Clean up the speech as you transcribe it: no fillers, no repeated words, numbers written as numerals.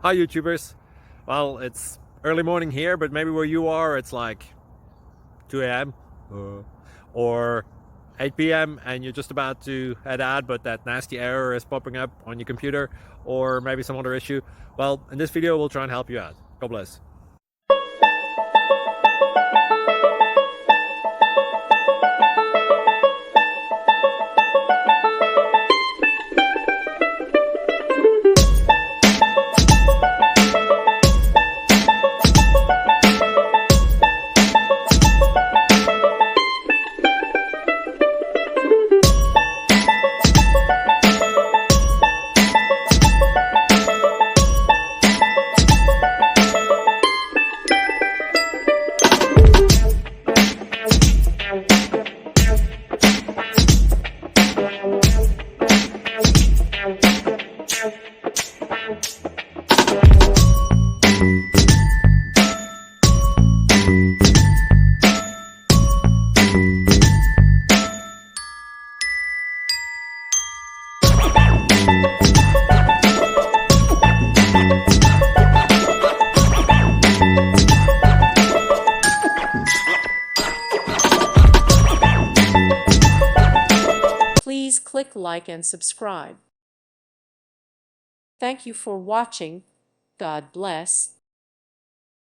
Hi YouTubers. Well, it's early morning here, but maybe where you are it's like 2 a.m. or 8 p.m. and you're just about to head out, but that nasty error is popping up on your computer, or maybe some other issue. Well, in this video we'll try and help you out. God bless. Please click like and subscribe. Thank you for watching. God bless.